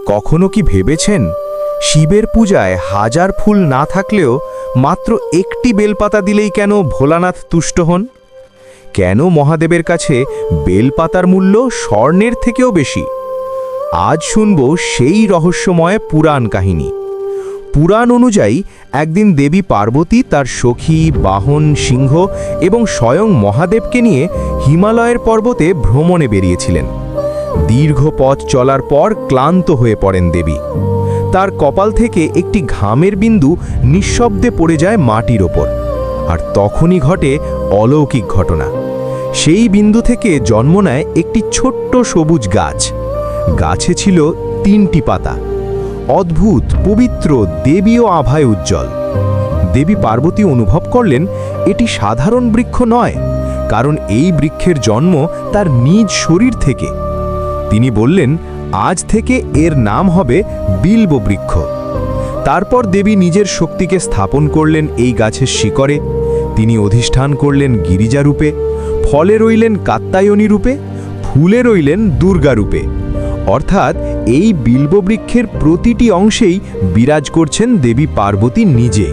কখনো কি ভেবেছেন শিবের পূজায় হাজার ফুল না থাকলেও মাত্র একটি বেলপাতা দিলেই কেন ভোলানাথ তুষ্ট হন? কেন মহাদেবের কাছে বেলপাতার মূল্য স্বর্ণের থেকেও বেশি? আজ শুনব সেই রহস্যময় পুরাণ কাহিনী। পুরাণ অনুযায়ী একদিন দেবী পার্বতী তার সখী, বাহন, সিংহ এবং স্বয়ং মহাদেবকে নিয়ে হিমালয়ের পর্বতে ভ্রমণে বেরিয়েছিলেন। দীর্ঘ পথ চলার পর ক্লান্ত হয়ে পড়েন দেবী। তার কপাল থেকে একটি ঘামের বিন্দু নিঃশব্দে পড়ে যায় মাটির ওপর। আর তখনই ঘটে অলৌকিক ঘটনা। সেই বিন্দু থেকে জন্ম নেয় একটি ছোট্ট সবুজ গাছ। গাছে ছিল 3টি পাতা, অদ্ভুত, পবিত্র, দেবীয় আভায় উজ্জ্বল। দেবী পার্বতী অনুভব করলেন এটি সাধারণ বৃক্ষ নয়, কারণ এই বৃক্ষের জন্ম তার নিজ শরীর থেকে। তিনি বললেন, আজ থেকে এর নাম হবে বিল্ব বৃক্ষ। তারপর দেবী নিজের শক্তিকে স্থাপন করলেন এই গাছের শিকড়ে। তিনি অধিষ্ঠান করলেন গিরিজা রূপে, ফলে রইলেন কাত্যায়নী রূপে, ফুলে রইলেন দুর্গা রূপে। অর্থাৎ এই বিল্ববৃক্ষের প্রতিটি অংশেই বিরাজ করছেন দেবী পার্বতী নিজে।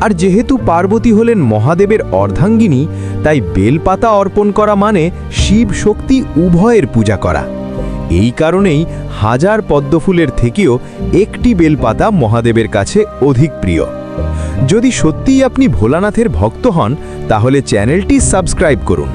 আর যেহেতু পার্বতী হলেন মহাদেবের অর্ধাঙ্গিনী, তাই বেলপাতা অর্পণ করা মানে শিব শক্তি উভয়ের পূজা করা। এই কারণেই হাজার পদ্মফুলের থেকেও একটি বেলপাতা মহাদেবের কাছে অধিক প্রিয়। যদি সত্যিই আপনি ভোলানাথের ভক্ত হন, তাহলে চ্যানেলটি সাবস্ক্রাইব করুন।